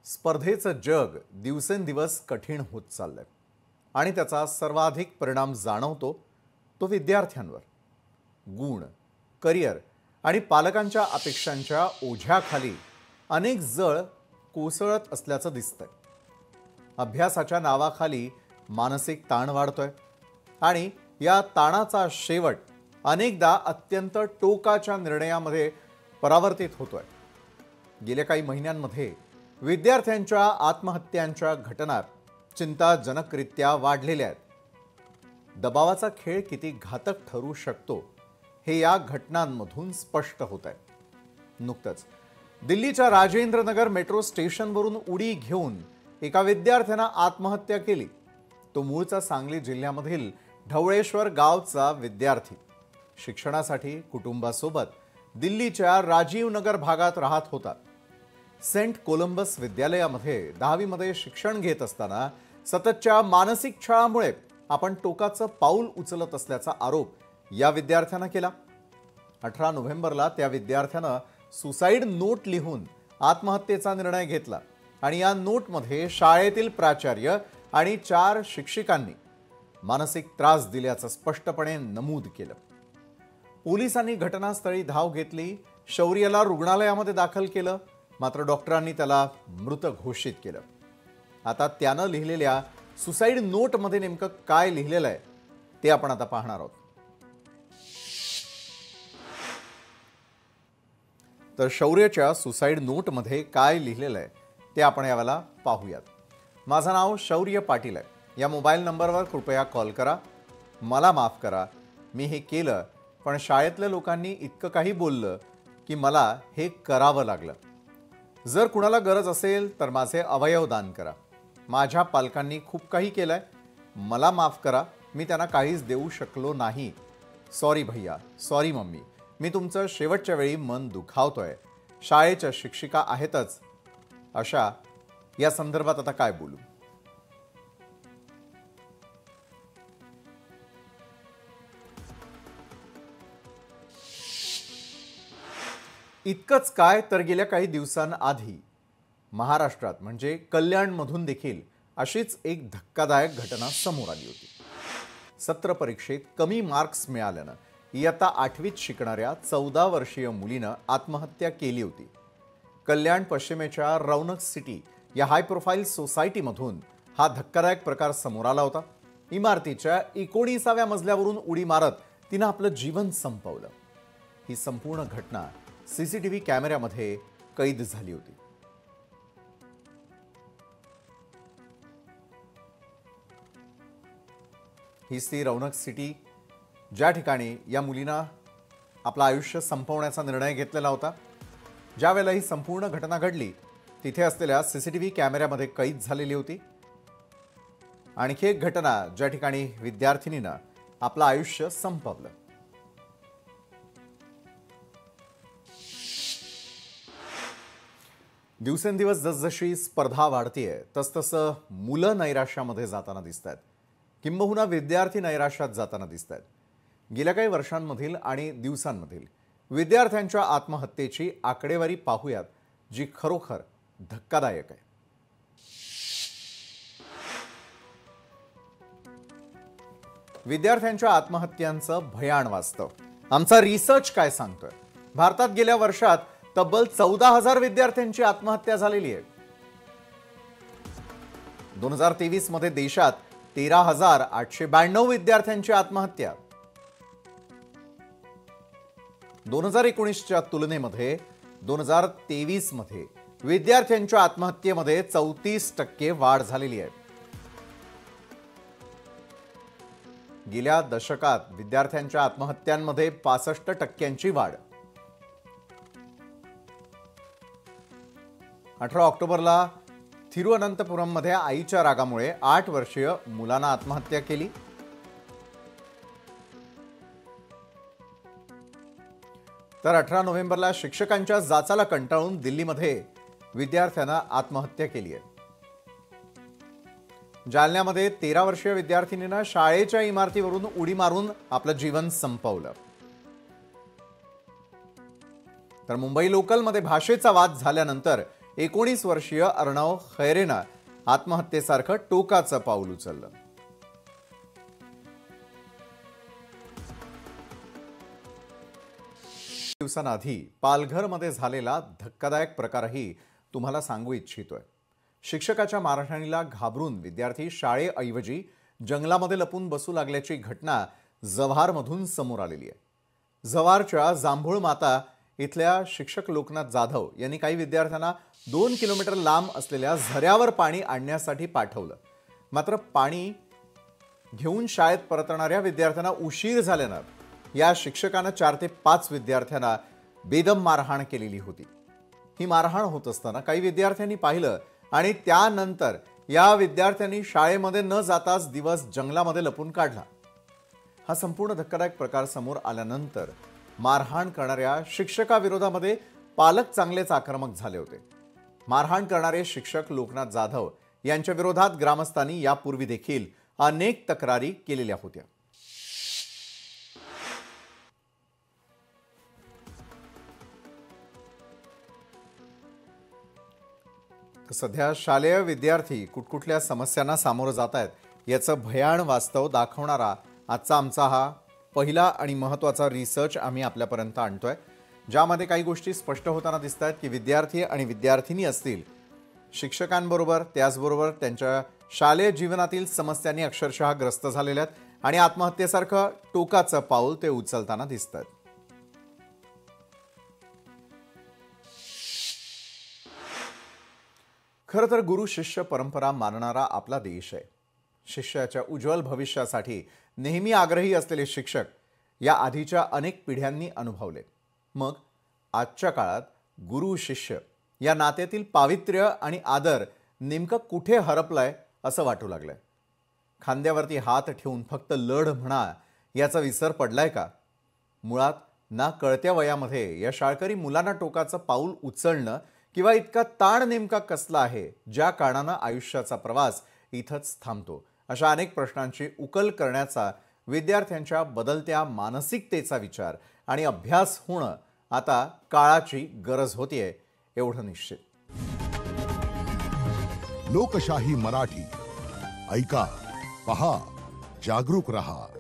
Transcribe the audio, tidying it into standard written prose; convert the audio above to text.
स्पर्धेचं जग दिवसेंदिवस कठीण होत चाललंय आणि त्याचा सर्वाधिक परिणाम जाणवतो तो विद्यार्थ्यांवर। गुण, करिअर आणि पालकांच्या अपेक्षांच्या ओझ्याखाली अनेक जळ कोसळत असल्याचं दिसतंय। अभ्यासाच्या नावाखाली मानसिक ताण वाढतोय आणि या ताणाचा शेवट अनेकदा अत्यंत टोकाच्या निर्णयामध्ये परावर्तित होतोय। गेल्या काही महिन्यांमध्ये विद्यार्थ्यांच्या आत्महत्यांच्या घटना चिंताजनकरित्या वाढलेल्या आहेत। दबावाचा खेळ किती घातक ठरू शकतो हे या घटनांमधून स्पष्ट होत आहे। नुकतंच दिल्लीच्या राजेंद्र नगर मेट्रो स्टेशनवरून उडी घेऊन एका विद्यार्थ्याने आत्महत्या केली। तो मूळचा सांगली जिल्ह्यामधील ढवळेश्वर गावचा विद्यार्थी शिक्षणासाठी कुटुंबासोबत दिल्लीच्या राजीव नगर भागात राहत होता। सेंट कोलंबस विद्यालयामध्ये 10वी मध्ये शिक्षण घेत असताना सततच्या मानसिक छळामुळे आपण टोकाचं पाऊल उचलत असल्याचा आरोप या विद्यार्थ्यानं केला। 18 नोव्हेंबरला त्या विद्यार्थ्यानं सुसाईड नोट लिहून आत्महत्येचा निर्णय घेतला आणि या नोटमध्ये शाळेतील प्राचार्य आणि 4 शिक्षकांनी मानसिक त्रास दिल्याचं स्पष्टपणे नमूद केलं। पोलिसांनी घटनास्थळी धाव घेतली, शौर्यला रुग्णालयामध्ये दाखल केलं, मात्र डॉक्टरांनी त्याला मृत घोषित केलं। आता त्यानं लिहिलेल्या सुसाईड नोटमध्ये नेमकं काय लिहिलेलं आहे ते आपण आता पाहणार आहोत। तर शौर्यच्या सुसाईड नोटमध्ये काय लिहिलेलं आहे ते आपण यावेळेला पाहूयात। माझं नाव शौर्य पाटील आहे। या मोबाईल नंबरवर कृपया कॉल करा। मला माफ करा, मी हे केलं, पण शाळेतल्या लोकांनी इतकं काही बोललं की मला हे करावं लागलं। जर कुणाला गरज असेल तर माझे अवयव दान करा। माझ्या पालकांनी खूप काही केलंय, मला माफ करा, मी त्यांना काहीच देऊ शकलो नाही। सॉरी भैया, सॉरी मम्मी, मी तुमचं शेवटच्या वेळी मन दुखावतोय। शाळेच्या शिक्षिका आहेतच, अशा या संदर्भात आता काय बोलू। इतकंच काय, तर गेल्या काही दिवसांआधी महाराष्ट्रात म्हणजे कल्याणमधून देखील अशीच एक धक्कादायक घटना समोर आली होती। सत्र परीक्षेत कमी मार्क्स मिळाल्यानं इयत्ता 8वीत शिकणाऱ्या 14 वर्षीय मुलीनं आत्महत्या केली होती। कल्याण पश्चिमेच्या रौनक सिटी या हाय प्रोफाईल सोसायटीमधून हा धक्कादायक प्रकार समोर आला होता। इमारतीच्या 19व्या मजल्यावरून उडी मारत तिनं आपलं जीवन संपवलं। ही संपूर्ण घटना सीसीटीव्ही कॅमेऱ्यामध्ये कैद झाली होती। ही ती रौनक सिटी ज्या ठिकाणी या मुलीनं आपलं आयुष्य संपवण्याचा निर्णय घेतलेला होता। ज्या वेळेला ही संपूर्ण घटना घडली तिथे असलेल्या सीसीटीव्ही कॅमेऱ्यामध्ये कैद झालेली होती। आणखी एक घटना ज्या ठिकाणी विद्यार्थिनीनं आपलं आयुष्य संपवलं। दिवसेंदिवस जसजशी स्पर्धा वाढतीये तसतसं मुलं नैराश्यामध्ये जाताना दिसतात, किंबहुना विद्यार्थी नैराश्यात जाताना दिसतात। गेल्या काही वर्षांमधील आणि दिवसांमधील विद्यार्थ्यांच्या आत्महत्येची आकडेवारी पाहूयात, जी खरोखर धक्कादायक आहे। विद्यार्थ्यांच्या आत्महत्यांचं भयाण वास्तव आमचा रिसर्च काय सांगतोय। भारतात गेल्या वर्षात तब्बल 14,000 विद्यार्थ्यांची आत्महत्या झालेली आहे। 2023 मध्ये देशात 13,892 विद्यार्थ्यांची आत्महत्या। 2019च्या तुलनेमध्ये 2023 मध्ये विद्यार्थ्यांच्या आत्महत्येमध्ये 34% वाढ झालेली आहे। गेल्या दशकात विद्यार्थ्यांच्या आत्महत्यांमध्ये 65% वाढ। 18 ऑक्टोबरला थिरुअनंतपुरममध्ये आईच्या रागामुळे 8 वर्षीय मुलानं आत्महत्या केली। तर 18 नोव्हेंबरला शिक्षकांच्या जाचाला कंटाळून दिल्लीमध्ये विद्यार्थ्यानं आत्महत्या केली आहे। जालन्यामध्ये 13 वर्षीय विद्यार्थिनीनं शाळेच्या इमारतीवरून उडी मारून आपलं जीवन संपवलं। तर मुंबई लोकलमध्ये भाषेचा वाद झाल्यानंतर 19 वर्षीय अर्णव खैरेनं आत्महत्येसारखं टोकाचं पाऊल उचललं. दिवसांआधी पालघरमध्ये झालेला धक्कादायक प्रकारही तुम्हाला सांगू इच्छितोय. शिक्षकाच्या मारहाणीला घाबरून विद्यार्थी शाळेऐवजी जंगलामध्ये लपून बसू लागल्याची घटना जव्हारमधून समोर आलेली आहे. जव्हारच्या जांभूळ माता इथल्या शिक्षक लोकनाथ जाधव यांनी काही विद्यार्थ्यांना 2 किलोमीटर लांब असलेल्या झऱ्यावर पाणी आणण्यासाठी पाठवलं. मात्र पाणी घेऊन शाळेत परतणाऱ्या विद्यार्थ्यांना उशीर झाल्यानं या शिक्षकानं 4 ते 5 विद्यार्थ्यांना बेदम मारहाण केलेली होती. ही मारहाण होत असताना काही विद्यार्थ्यांनी पाहिलं आणि त्यानंतर या विद्यार्थ्यांनी शाळेमध्ये न जाताच दिवस जंगलामध्ये लपून काढला. हा संपूर्ण धक्कादायक प्रकार समोर आल्यानंतर मारहाण करणाऱ्या शिक्षकाविरोधामध्ये पालक चांगलेच आक्रमक झाले होते. मारहाण करणारे शिक्षक लोकनाथ जाधव यांच्या विरोधात ग्रामस्थांनी यापूर्वी देखील अनेक तक्रारी केलेल्या होत्या. सध्या शालेय विद्यार्थी कुठकुठल्या समस्यांना सामोरं जात आहेत याचं भयान वास्तव दाखवणारा आजचा आमचा हा पहिला आणि महत्त्वाचा रिसर्च आम्ही आपल्यापर्यंत आणतोय, ज्यामध्ये काही गोष्टी स्पष्ट होताना दिसत आहेत की विद्यार्थी आणि विद्यार्थिनी असतील, शिक्षकांबरोबर त्याचबरोबर त्यांच्या शालेय जीवनातील समस्यांनी अक्षरशः ग्रस्त झालेल्या आहेत आणि आत्महत्येसारखं टोकाचं पाऊल ते उचलताना दिसत आहेत. खरं तर गुरु शिष्य परंपरा मानणारा आपला देश आहे. शिष्याच्या उज्ज्वल भविष्यासाठी नेहमी आग्रही असलेले शिक्षक या आधीच्या अनेक पिढ्यांनी अनुभवले. मग आजच्या काळात गुरु शिष्य या नात्यातील पावित्र्य आणि आदर नेमकं कुठे हरपलाय असं वाटू लागलंय. खांद्यावरती हात ठेवून फक्त लढ म्हणा याचा विसर पडलाय का? मुळात ना कळत्या वयामध्ये या शाळकरी मुलांना टोकाचं पाऊल उचलणं किंवा इतका ताण नेमका कसला आहे ज्या कारणानं आयुष्याचा प्रवास इथंच थांबतो, अशा अनेक प्रश्नांची उकल करण्याचा विद्यार्थ्यांच्या बदलत्या मानसिकतेचा विचार आणि अभ्यास होणं आता काळाची गरज होतीये एवढं निश्चित. लोकशाही मराठी ऐका, पहा, जागरूक रहा.